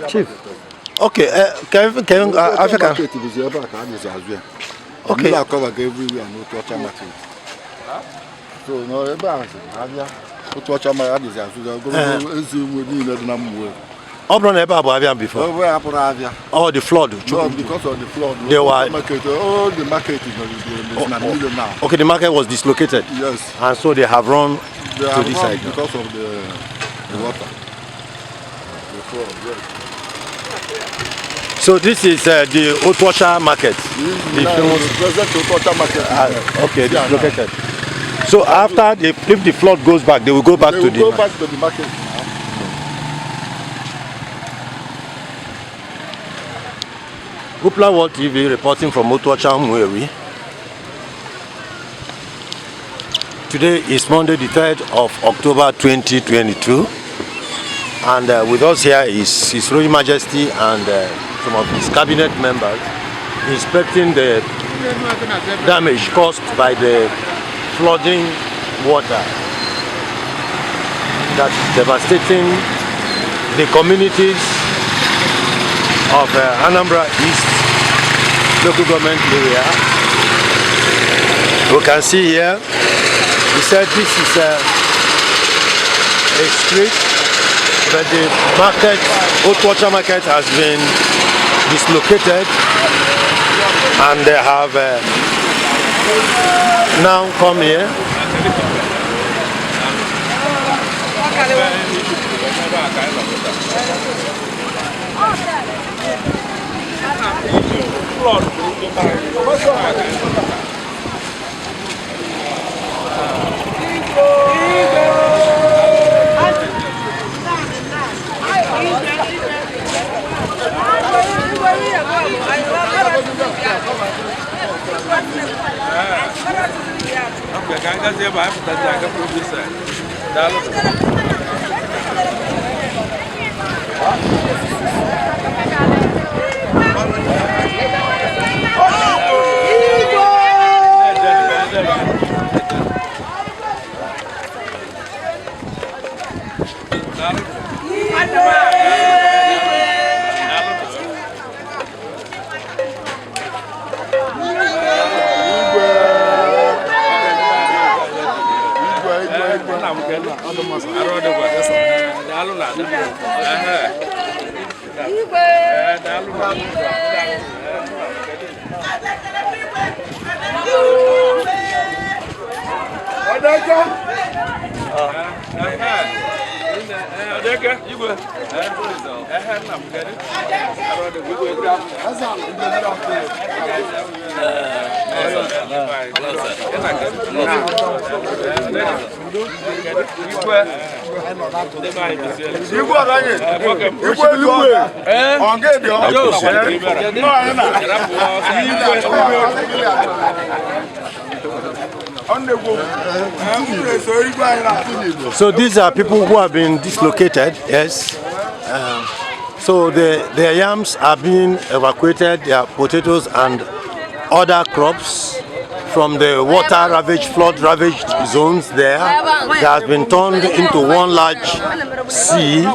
Chief. Okay, can Africa? Okay. So no, before. Oh, the flood. No, because of the flood. They were all the market is now. Okay, the market was dislocated. Yes. And so they have run to this side because of the water. The flood, yes. So this is the Otwacha market. The present Otwacha market. Okay, dislocated. So after if the flood goes back, they will go back to the market. Upla World TV reporting from Otwacha, Umueri. Today is Monday, the 3rd of October 2022, and with us here is His Royal Majesty and some of his cabinet members inspecting the damage caused by the flooding water that's devastating the communities of Anambra East local government area. We can see here, he said this is a street, but the market, Otwacha market, has been dislocated, and they have now come here. So these are people who have been dislocated, yes. So their yams are being evacuated, their potatoes and other crops from the water ravaged, flood ravaged zones there. They have been turned into one large sea.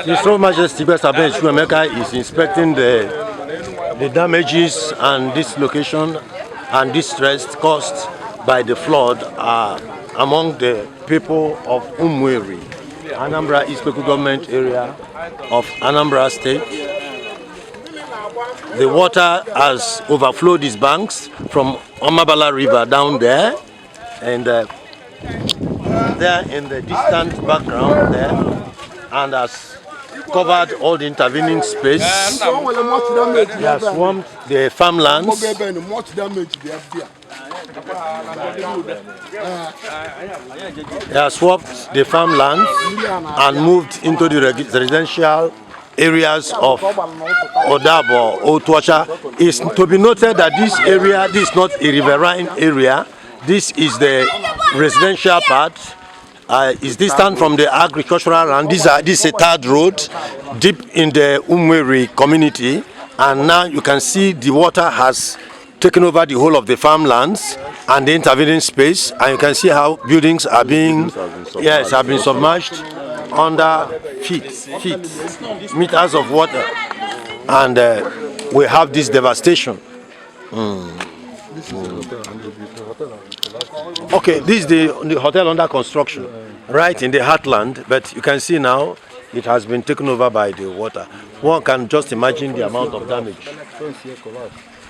His Royal Majesty Chuemeka is inspecting the damages and dislocation and distress caused by the flood among the people of Umueri, Anambra East local government area of Anambra State. The water has overflowed its banks from Omabala River down there, and there in the distant background there, and has covered all the intervening space. It has swamped the farmlands. It has swamped the farmlands and moved into the residential areas of Odabo, Otuacha. It's to be noted that this area, this is not a riverine area. This is the residential part. Is distant from the agricultural land. This is a third road deep in the Umueri community, and now you can see the water has taken over the whole of the farmlands and the intervening space, and you can see how buildings are being have been submerged under feet meters of water, and we have this devastation. Okay, this is the hotel under construction, right in the heartland, but you can see now it has been taken over by the water. One can just imagine the amount of damage.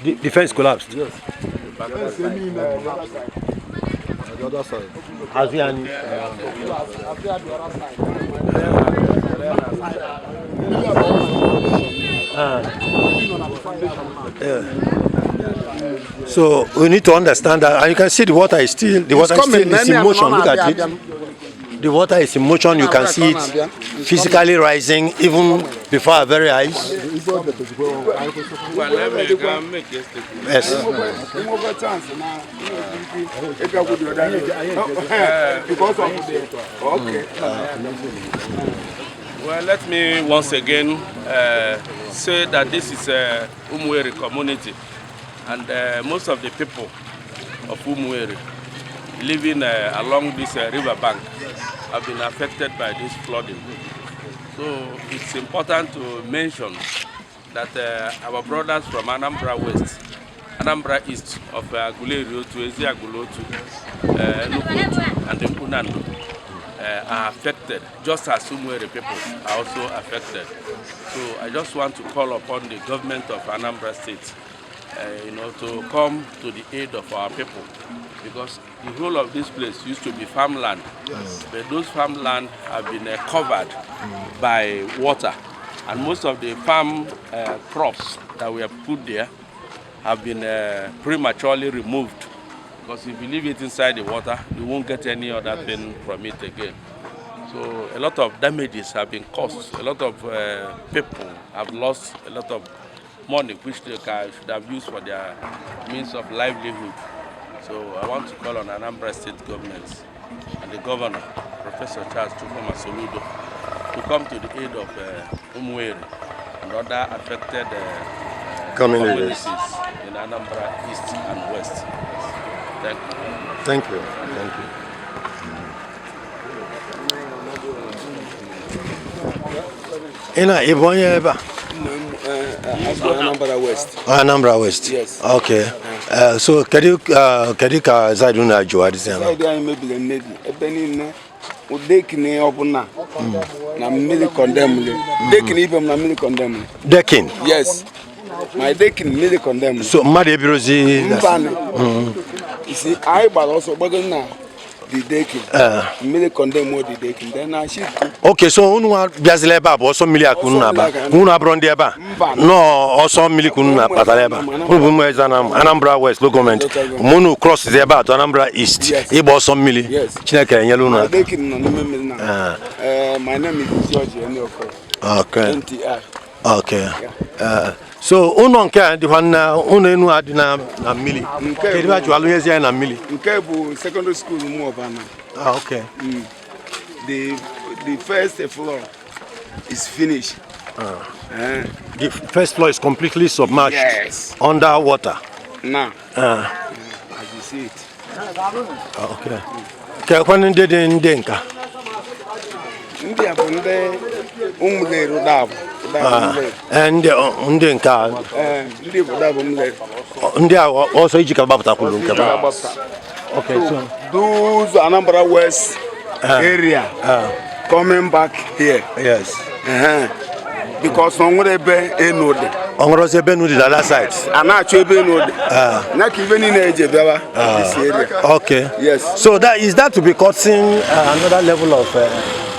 The fence collapsed? Yes. The other side. Has there any? So we need to understand that, and you can see the water is still in motion. Look at it. The water is in motion. You can see it physically rising even before our very eyes. Yes. Well, let me once again say that this is a Umueri community, and most of the people of Umueri living along this river bank have been affected by this flooding. So it's important to mention that our brothers from Anambra West, Anambra East of Aguleri to Eziagulo to Enugu and the Punando are affected, just as Umueri people are also affected. So I just want to call upon the government of Anambra State to come to the aid of our people, because the whole of this place used to be farmland, but those farmland have been covered by water, and most of the farm crops that we have put there have been prematurely removed, because if you leave it inside the water, you won't get any other thing from it again. So a lot of damages have been caused. A lot of people have lost a lot of money which they should have used for their means of livelihood. So I want to call on Anambra State government and the governor, Professor Charles Chukuma Soludo, to come to the aid of Umueri and other affected communities in Anambra East and West. Thank you. Thank you. Thank you. Anambra West. Anambra West. Yes. Okay. So can you Zaiduna Joadisian? Maybe. Dekini obuna na mili condemn. Dekini even na mili condemn. Decking? Yes. My decking mili condemn. So Madi Birozi. You see, I but also but now the decking. Mili condemn more the decking. Then I should. Okay, so unwa biazileba also mili akununa ba. Una bronde ba. No, also mili kununa pataleba. Anambra West local government. Munu cross the ba to Anambra East. Ibo also mili. Yes. Chineke nyeluna. My name is George Enioko. Okay. NTR. Okay. So uno nke di wana uno enu adina na mili. Kediba jwalu yezi na mili. Nke bu secondary school mu obana. Okay. The first floor is finished. The first floor is completely submerged. Yes. Underwater. Now. As you see it. Okay. When did Ndenka? India bunde umleru dab. And Ndenka. India dab umleru. India also ijika babta kulunka. Okay, so those Anambra West area coming back here. Yes. Because Ongrebe enode. Ongrose benudi the other side. Anacho benode. Not even in Ejebaba. This area. Okay. Yes. So that is that to be causing another level of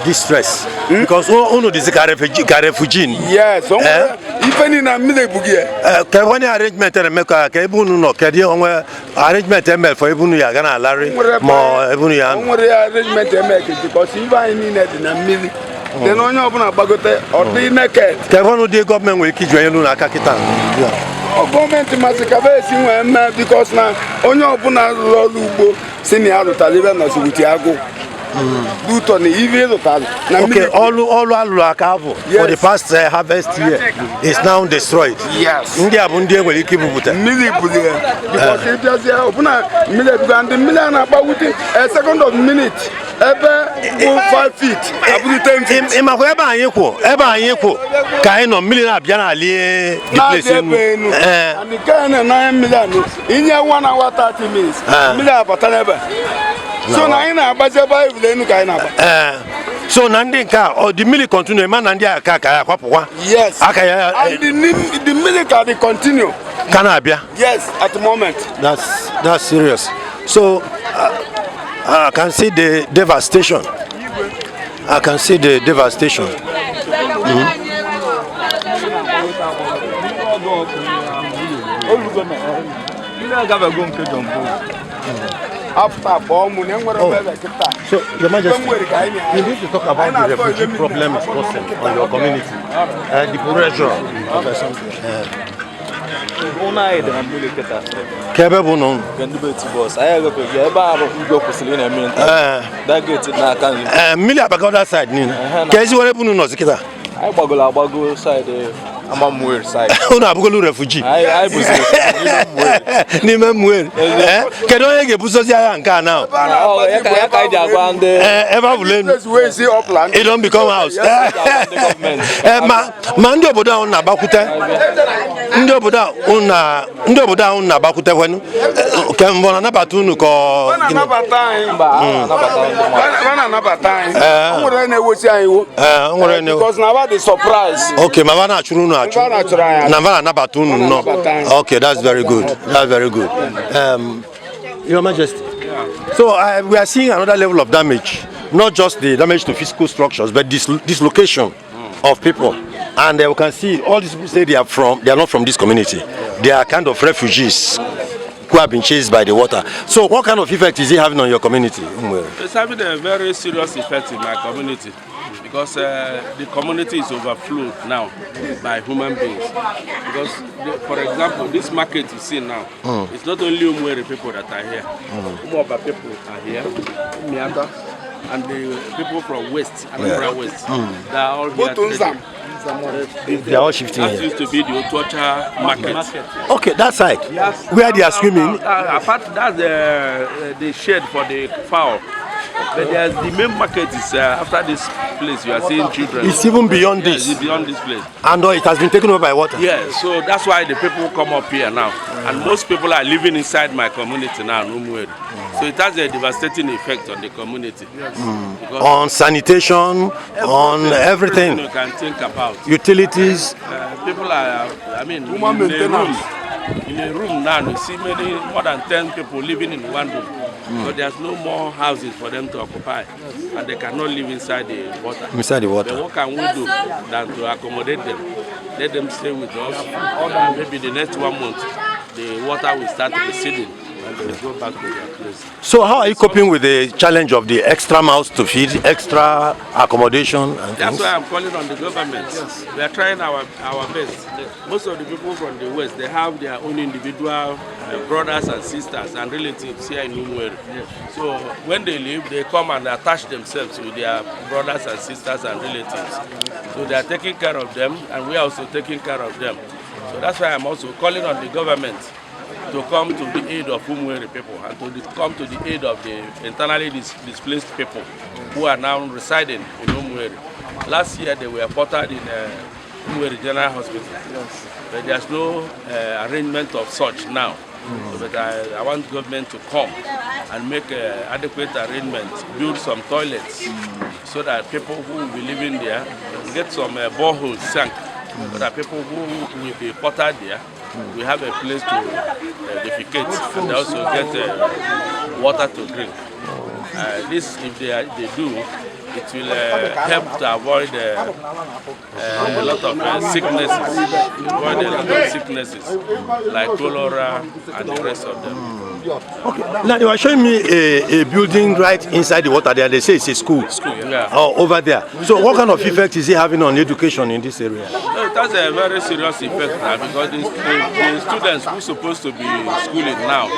distress, because uno this refugee. Yes. Even in a middle bugia. Can one arrangement make a cable no kedi arrangement for ebunu ya gana larry more ebunu ya arrangement make because even in a middle then onye ọbụla gbagote ọ dị naked. Kevin the government will keep you na akakita. Gọọmenti masị ka esi nwee mme because na onye ọbụla rụrụ ọrụ ugbo si na ya rụtara ibe nọsi wuti agụ. Okay, all Alakavu for the past harvest year is now destroyed. Yes. India Bundia will keep with it. Because it just open a minute and the million about within a second of minute. Ever 5 feet. In my web, I equal, kind of million Abjana Ali. And the kind of 9 million in your 1 hour 30 minutes. Million. So now in a budget by the Kaina. So Nandinka or the milli continue, man and Kaka. Yes. And the military continue. Canabia. Yes, at the moment. That's serious. So I can see the devastation. I can see the devastation. After bomb, so, Your Majesty, you need to talk about the refugee problem is causing on your community, the pressure of something. I'm a Umueri side. Una abugolu refugee. I was Ni Umueri. Can you get buso ya nka now? Oh, ya ka ja gwa nde. Ever bulen. we see upland. It don't become house. Ma ndi obodo ahụ na-agbakute. Ndị obodo ahụ na-agbakute kwenu. Ke mbọ na nabata unu ko. Na nabata anyị. Na nabata anyị. Nwere na-ewosi anyị wo. Nwere na. Because na about the surprise. Okay, ma bana achuru nu achu. Na bana nabata unu no. Okay, that's very good. That's very good. Your Majesty. So we are seeing another level of damage, not just the damage to physical structures, but dislocation of people. And we can see all these people say they are not from this community. They are kind of refugees who have been chased by the water. So what kind of effect is it having on your community? It's having a very serious effect in my community because the community is overflowed now by human beings. Because, for example, this market you see now, it's not only Umueri people that are here. Umuoba people are here, Miata, and the people from West, Anambra West, they are all here today. They are all shifting that here. Used to be the Otuacha market. Okay, that side, yes. Where they are swimming. Apart, that's the shed for the fowl. But there's the main market is after this place you are seeing children. It's even beyond this. It's beyond this place. And it has been taken over by water. Yeah, so that's why the people come up here now. And most people are living inside my community now in Umueri. So it has a devastating effect on the community. On sanitation, on everything. You can think about. Utilities. People are, in a room now, you see more than 10 people living in one room. So there's no more houses for them to occupy, and they cannot live inside the water. Inside the water. But what can we do than to accommodate them? Let them stay with us. And maybe the next 1 month, the water will start receding and they will go back to their place. So how are you coping with the challenge of the extra mouths to feed, extra accommodation and That's things? why I'm calling on the government. Yes. We are trying our best. Most of the people from the West, they have their own individual brothers and sisters and relatives here in Umueri. Yes. So when they leave, they come and attach themselves with their brothers and sisters and relatives. So they are taking care of them, and we are also taking care of them. So that's why I'm also calling on the government to come to the aid of Umueri people and to come to the aid of the internally displaced people who are now residing in Umueri. Last year they were ported in Umueri General Hospital, yes. But there's no arrangement of such now. So, but I want government to come and make adequate arrangements, build some toilets so that people who will be living there get some boreholes sank, so that people who will be ported there we have a place to defecate and also get water to drink. This, if they do, it will help to avoid a lot of sicknesses, like cholera and the rest of them. Okay. Now you are showing me a building right inside the water there. They say it's a school. Yeah. Over there. So what kind of effect is it having on education in this area? That's a very serious effect now because the students who are supposed to be schooling now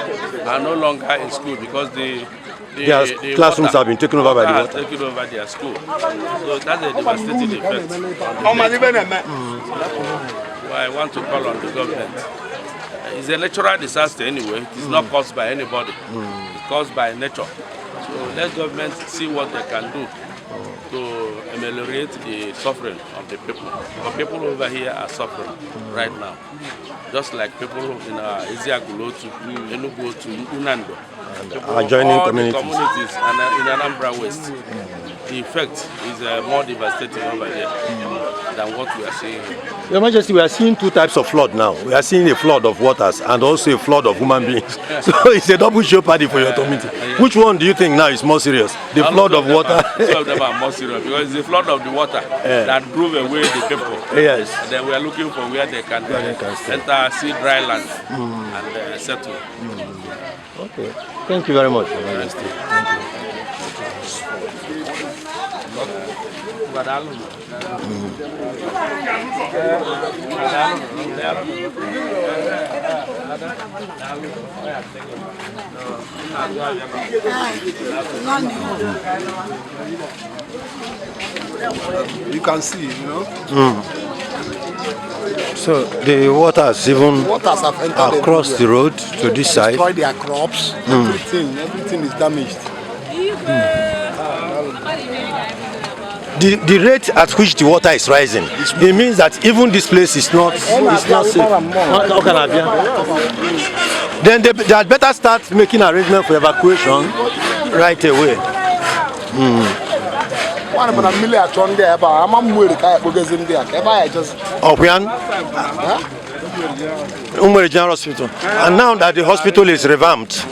are no longer in school because the classrooms have been taken over by the water. Taken over their school. So that's a devastating effect. I want to call on the government. It's a natural disaster anyway. It is not caused by anybody. It's caused by nature. So let government see what they can do to ameliorate the suffering of the people. The people over here are suffering right now. Just like people in IGWE to Enugu to Unando. Adjoining communities. The communities and in Anambra West. The effect is more devastating over there than what we are seeing. Your Majesty, we are seeing two types of flood now. We are seeing a flood of waters and also a flood of human beings. So it's a double jeopardy for your community. Which one do you think now is more serious? The flood of water? Two of them are more serious because it's the flood of the water that drove away the people. Yes. And then we are looking for where they can enter, see dry land and settle. Okay. Thank you very much, Your Majesty. Thank you. You can see, you know. So the waters have entered across the road to this side. Destroy their crops. Everything is damaged. The rate at which the water is rising, it means that even this place is not safe. Then they had better start making arrangements for evacuation right away. Umueri General Hospital. And now that the hospital is revamped.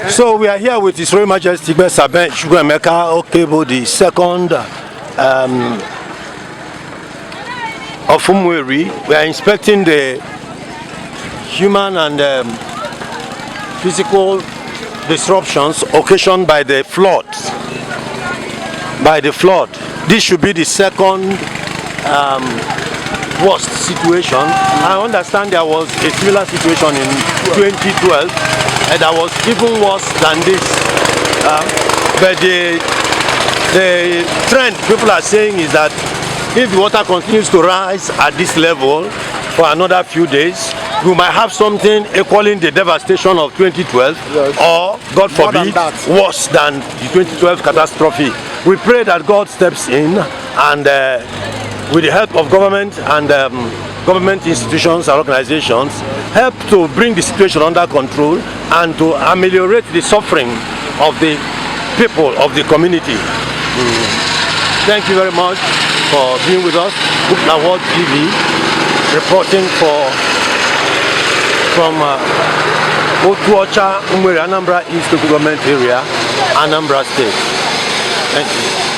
So we are here with His Royal Majesty Saben Chukwuemeka Okebo, the second of Umueri. We are inspecting the human and physical disruptions occasioned by the flood. This should be the second worst situation. I understand there was a similar situation in 2012 and that was even worse than this. But the trend people are saying is that if the water continues to rise at this level for another few days, we might have something equaling the devastation of 2012, or, God forbid, worse than the 2012 catastrophe. We pray that God steps in and with the help of government and government institutions and organizations, help to bring the situation under control and to ameliorate the suffering of the people of the community. Thank you very much for being with us. Good World TV, reporting from Otuocha, Umueri, Anambra East Local Government Area, Anambra State. Thank you.